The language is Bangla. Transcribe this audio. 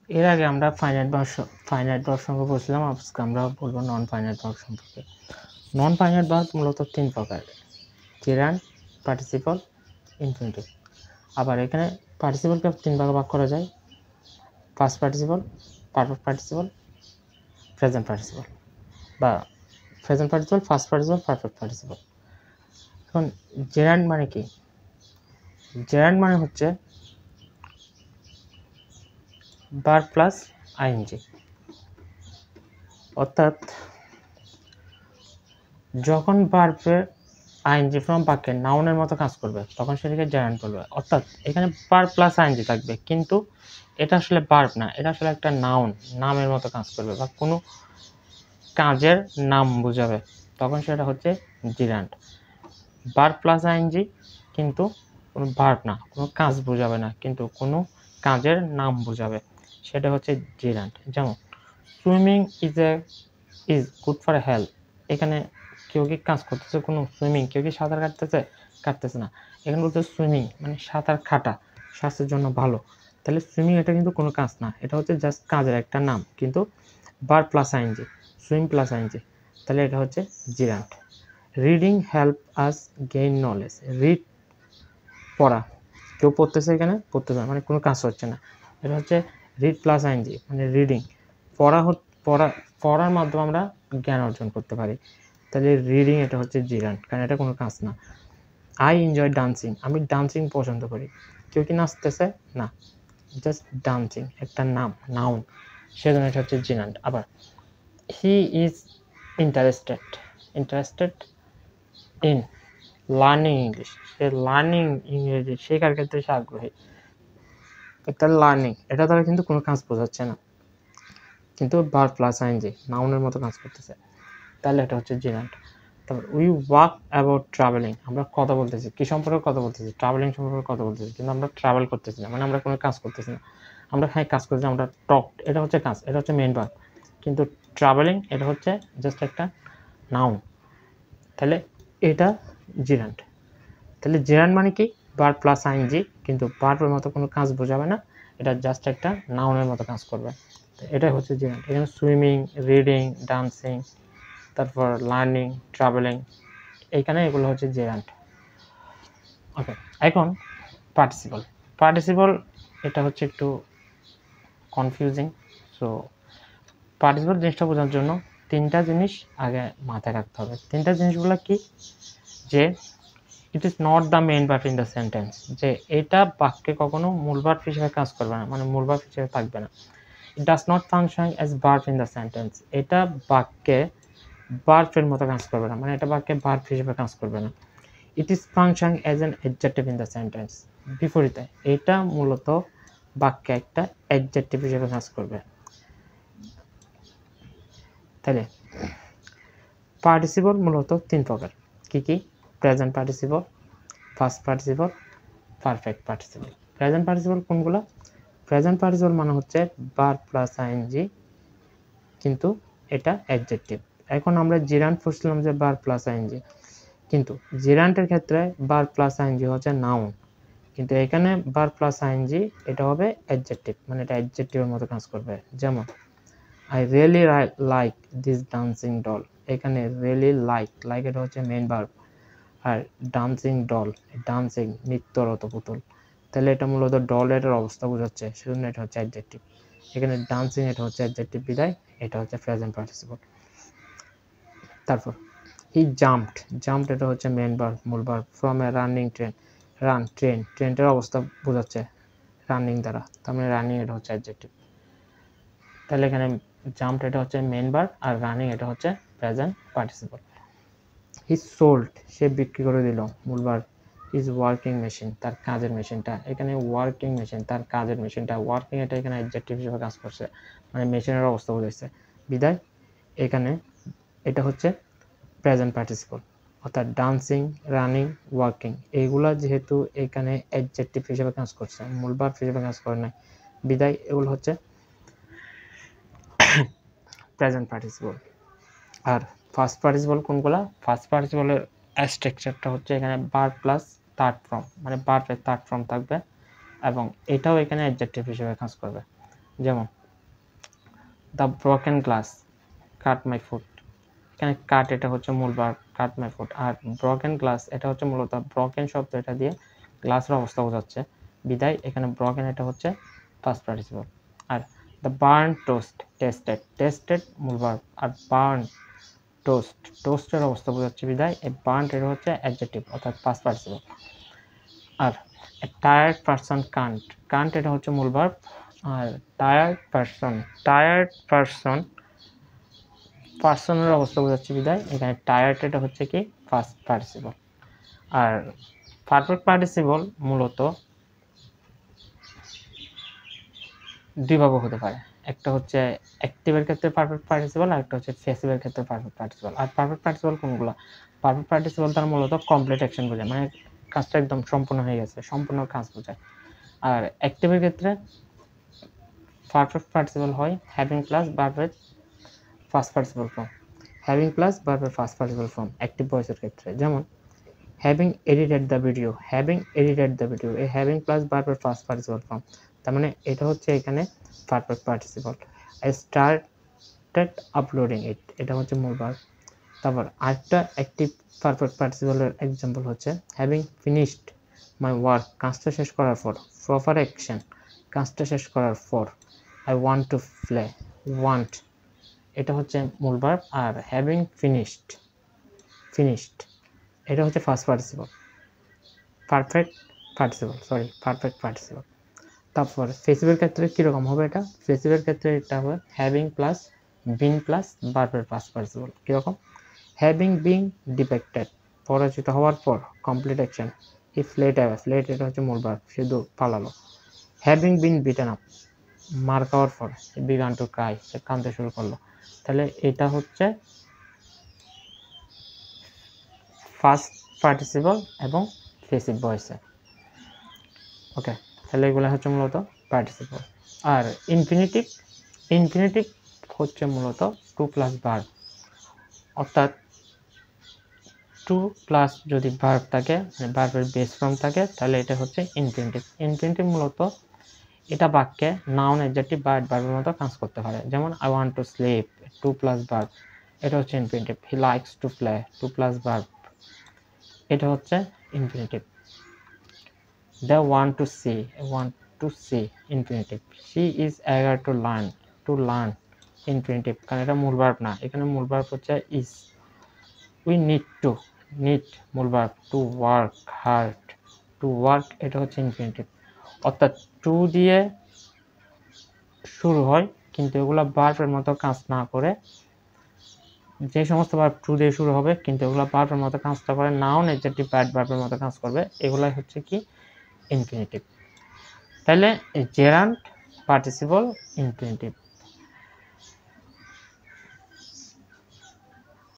এর আগে আমরা ফাইনাইট ভার্ব সম্পর্কে বলছিলাম, আজকে আমরা বলবো নন ফাইনাইট ভার্ব সম্পর্কে। নন ফাইনাইট ভার্ব মূলত 3 প্রকার: জেরান্ড, পার্টিসিপল, ইনফিনিটিভ। আবার এখানে পার্টিসিপলকে 3 ভাগে ভাগ করা যায়: past participle, perfect participle, present participle, বা present participle, first participle, perfect participle. এখন জেরান্ড মানে কি? জেরান্ড মানে হচ্ছে ভার্ব প্লাস আইএনজি, অর্থাৎ যখন ভার্বের আইএনজি ফর্ম বাক্যে নাউনের মতো কাজ করবে তখন সেটাকে জেরান্ড বলবে। অর্থাৎ এখানে ভার্ব প্লাস আইএনজি থাকবে, কিন্তু এটা আসলে ভার্ব না, এটা আসলে একটা নাউন, নামের মতো কাজ করবে বা কোনো কাজের নাম বোঝাবে, তখন সেটা হচ্ছে জেরান্ড। ভার্ব প্লাস আইএনজি কিন্তু কোনো ভার্ব না, কোনো কাজ বোঝাবে না, কিন্তু কোনো কাজের নাম বোঝাবে, সেটা হচ্ছে জেরান্ড। যেমন swimming is good for health. এখানে কেউ কি কাজ করতেছে, কোনো সুইমিং, কেউ কি সাঁতার কাটতেছে না। এখানে বলতে সুইমিং মানে সাঁতার কাটা, স্বাস্থ্যের জন্য ভালো। তাহলে সুইমিং এটা কিন্তু কোনো কাজ না, এটা হচ্ছে জাস্ট কাজের একটা নাম, কিন্তু verb plus I N G, swim plus I N G, তাহলে এটা হচ্ছে gerund. Reading help us gain knowledge. Read পড়া, কেউ পড়তেছে, এখানে পড়তেছে মানে কোনো কাজ হচ্ছে না, এটা হচ্ছে রিড প্লাস আইএনজি মানে রিডিং। পড়ার মাধ্যমে আমরা জ্ঞান অর্জন করতে পারি, তাহলে রিডিং এটা হচ্ছে জেরান্ড, কারণ এটা কোনো কাজ না। আই এনজয় ডান্সিং, আমি ডান্সিং পছন্দ করি। কেউ কি নাচতেছে না, জাস্ট ডান্সিং একটা নাউন, সেজন্য এটা হচ্ছে জেরান্ড। আবার he is interested in learning English, say learning ইংরেজি শেখার ক্ষেত্রে সে আগ্রহী। একটা লার্নিং, এটা দ্বারা কিন্তু কোনো কাজ বোঝাচ্ছে না, কিন্তু ভার্ব প্লাস আইএনজি নাউনের মতো কাজ করতেছে, তাহলে এটা হচ্ছে জেরান্ড। তারপর উই ওয়াক অ্যাবাউট ট্রাভেলিং, আমরা কথা বলতেছি, কি সম্পর্কে কথা বলতেছি? ট্রাভেলিং সম্পর্কে কথা বলতেছি, কিন্তু আমরা ট্রাভেল করতেছি না, মানে আমরা কোনো কাজ করতেছি না। আমরা কাজ করতেছি, আমরা টক, এটা হচ্ছে কাজ, এটা হচ্ছে মেইন ভার্ব, কিন্তু ট্রাভেলিং এটা হচ্ছে জাস্ট একটা নাউন, তাহলে এটা জেরান্ড। তাহলে জেরান্ড মানে কি? ভার্ব প্লাস আইএনজি, কিন্তু ভার্বের মতো কোনো কাজ বোঝাবে না, এটা জাস্ট একটা নাউনের মতো কাজ করবে, এটাই হচ্ছে জেরান্ড। এখানে সুইমিং, রিডিং, ডান্সিং, তারপর লার্নিং, ট্রাভেলিং, এইখানে এগুলো হচ্ছে জেরান্ড। ওকে, এখন পার্টিসিপল এটা হচ্ছে একটু কনফিউজিং। সো পার্টিসিপল জিনিসটা বোঝার জন্য 3টা জিনিস আগে মাথায় রাখতে হবে। 3টা জিনিসগুলো কি? যে it is not the main verb in the sentence, যে এটা বাক্যে কখনো মূল ভার্ব হিসেবে কাজ করবে না, মানে মূল ভার্ব হিসেবে থাকবে না। It does not function as verb in the sentence, এটা বাক্যে ভার্বের মতো কাজ করবে না, মানে এটা বাক্যে ভার্ব হিসেবে কাজ করবে না। It is function as an adjective in the sentence, বিপরীতে এটা মূলত বাক্যে একটা অ্যাডজেক্টিভ হিসেবে কাজ করবে। তাহলে পার্টিসিপল মূলত 3 প্রকার, কি কি? Present participle, first participle, perfect participle. Present participle কোনগুলো? প্রেজেন্ট পার্টিসিপল মানে হচ্ছে ভার্ব প্লাস আইএনজি, কিন্তু এটা অ্যাডজেক্টিভ। এখন আমরা জেরান্ড পড়ছিলাম যে ভার্ব প্লাস আইএনজি, কিন্তু জেরান্ডের ক্ষেত্রে ভার্ব প্লাস আইএনজি হচ্ছে নাউন, কিন্তু এখানে ভার্ব প্লাস আইএনজি এটা হবে অ্যাডজেক্টিভ, মানে এটা অ্যাডজেক্টিভের মতো কাজ করবে। যেমন I really like this dancing doll, এখানে রিয়েলি লাইক এটা হচ্ছে মেইন ভার্ব, আর ডান্সিং ডল, ডান্সিং নৃত্যরত পুতুল, তাহলে এটা মূলত ডলের অবস্থা বোঝাচ্ছে, সেজন্য এটা হচ্ছে অ্যাডজেক্টিভ। এখানে ডান্সিং এটা হচ্ছে অ্যাডজেক্টিভ, বিদায় এটা হচ্ছে প্রেজেন্ট পার্টিসিপল। তারপর হি জাম্পড এটা হচ্ছে মেইন ভার্ব, মূল verb, from a running train, ট্রেনটার অবস্থা বোঝাচ্ছে রানিং দ্বারা, তার মানে রানিং এটা হচ্ছে অ্যাডজেক্টিভ। তাহলে এখানে জাম্পড এটা হচ্ছে মেইন ভার্ব, আর রানিং এটা হচ্ছে প্রেজেন্ট পার্টিসিপল। হি সোল্ড সে বিক্রি করে দিল, মূল ভার্ব। ইজ ওয়ার্কিং মেশিন তার কাজের মেশিনটা, এখানে ওয়ার্কিং মেশিন তার কাজের মেশিনটা, ওয়ার্কিং এটা এখানে অ্যাডজেক্টিভ হিসেবে কাজ করছে, মানে মেশিনের অবস্থা বোঝাচ্ছে, বিদায় এখানে এটা হচ্ছে প্রেজেন্ট পার্টিসিপল। অর্থাৎ ডান্সিং, রানিং, ওয়ার্কিং এইগুলা যেহেতু এখানে অ্যাডজেক্টিভ হিসেবে কাজ করছে, মূল ভার্ব হিসেবে কাজ করে না, বিদায় এগুলো হচ্ছে প্রেজেন্ট পার্টিসিপল। আর ফার্স্ট পার্টিসিপল কোনগুলা? ফার্স্ট পার্টিসিপলের স্ট্রাকচারটা হচ্ছে এখানে ভার্ব প্লাস থার্ড ফর্ম, মানে ভার্বের থার্ড ফর্ম থাকবে, এবং এটাও এখানে অ্যাডজেক্টিভ হিসেবে কাজ করবে। যেমন the broken glass, cut my foot. এখানে কাট এটা হচ্ছে মূল ভার্ব, কাট মাই ফুট। আর ব্রোকেন গ্লাস এটা হচ্ছে মূলত ব্রোকেন শব্দ, এটা দিয়ে গ্লাসের অবস্থা বোঝাচ্ছে, বিদায় এখানে ব্রোকেন এটা হচ্ছে ফার্স্ট পার্টিসিপল। আর the burn toast, tasted, tasted মূল ভার্ব, আর বার্ন টোস্ট, টোস্টের অবস্থা বোঝাচ্ছে, বিদায় এই বার্ন এটা হচ্ছে অ্যাডজেক্টিভ অর্থাৎ ফার্স্ট পার্টিসিপল। আর টায়ার্ড পারসন কান্ট, কান্ট এটা হচ্ছে মূল ভার্ব, আর টায়ার্ড পারসন, টায়ার্ড পারসন পার্সনের অবস্থা বোঝাচ্ছে, বিদায় এখানে টায়ার্ড এটা হচ্ছে কি ফার্স্ট পার্টিসিপল। আর পারফেক্ট পার্টিসিপল মূলত দুইভাবে হতে পারে, একটা হচ্ছে অ্যাক্টিভের ক্ষেত্রে পারফেক্ট পার্টিসিপল, আর একটা হচ্ছে প্যাসিভের ক্ষেত্রে পারফেক্ট পার্টিসিপল। আর পারফেক্ট পার্টিসিপল কোনগুলো? পারফেক্ট পার্টিসিপল তার মূলত কমপ্লিট অ্যাকশন বোঝায়, মানে কাজটা একদম সম্পূর্ণ হয়ে গেছে, সম্পূর্ণ কাজ বোঝায়। আর অ্যাক্টিভের ক্ষেত্রে পারফেক্ট পার্টিসিপল হয় হ্যাভিং প্লাস ভার্বের first participle form, having plus ভার্বের ফার্স্ট পার্টিসিপল ফর্ম অ্যাক্টিভ ভয়েসের ক্ষেত্রে। যেমন having edited the video, having edited the video, এই হ্যাভিং প্লাস ভার্বের ফার্স্ট পার্টিসিপল ফর্ম, তার মানে এটা হচ্ছে এখানে perfect participle. I started uploading it, এটা হচ্ছে মূল ভার্ব। তারপর আরেকটা অ্যাক্টিভ পারফেক্ট পার্টিসিপলের এক্সাম্পল হচ্ছে হ্যাভিং ফিনিশড মাই ওয়ার্ক, কাজটা শেষ করার পর, প্রপার অ্যাকশন, কাজটা শেষ করার পর। I want to play, want এটা হচ্ছে মূল verb, are having finished, finished এটা হচ্ছে first participle, perfect participle, sorry perfect participle. তারপর ফেসিভের ক্ষেত্রে কীরকম হবে এটা? ফেসিভের ক্ষেত্রে এটা হবে হ্যাভিং প্লাস বিন প্লাস ভার্বের ফার্স্ট পার্টিসিপল। কীরকম? হ্যাভিং বিন ডিপেক্টেড, পরাজিত হওয়ার পর, কমপ্লিট অ্যাকশন। হি ফ্লেড অ্যাওয়ে, ফ্লেড এটা হচ্ছে মূল ভার্ব, সে পালালো। হ্যাভিং বিন বিটেন আপ, মার খাওয়ার পর, হি বিগান টু ক্রাই, সে কাঁদতে শুরু করলো। তাহলে এটা হচ্ছে ফার্স্ট পার্টিসিপল এবং ফেসিভ ভয়েসে। ওকে, তাহলে এগুলো হচ্ছে মূলত পার্টিসিপল। আর ইনফিনিটিভ, ইনফিনিটিভ হচ্ছে মূলত টু প্লাস ভার্ব, অর্থাৎ টু প্লাস যদি ভার্ব থাকে, ভার্বের বেস ফর্ম থাকে, তাহলে এটা হচ্ছে ইনফিনিটিভ। ইনফিনিটিভ মূলত এটা বাক্যে নাউন অ্যাডজেক্টিভ বা ভার্বের মতো কাজ করতে পারে। যেমন I want to sleep, to plus verb, এটা হচ্ছে infinitive. He likes to play, to plus verb, এটা হচ্ছে infinitive. They want to see, want to see, infinitive. She is eager to learn, infinitive, কারণ এটা মূল ভার্ব না, এখানে মূল ভার্ব হচ্ছে is. We need to, need মূল verb, to work hard, to work এটা হচ্ছে infinitive। অর্থাৎ টু দিয়ে শুরু হয় কিন্তু এগুলো ভার্বের মতো কাজ না করে, যে সমস্ত ভার্ব টু দিয়ে শুরু হবে কিন্তু এগুলো ভার্বের মতো কাজটা করে, নাউন অ্যাডজেক্টিভ ভার্বের মতো কাজ করবে, এগুলাই হচ্ছে কি ইনফিনিটিভ। তাহলে জেরান্ট পার্টিসিপল ইনফিনিটিভ।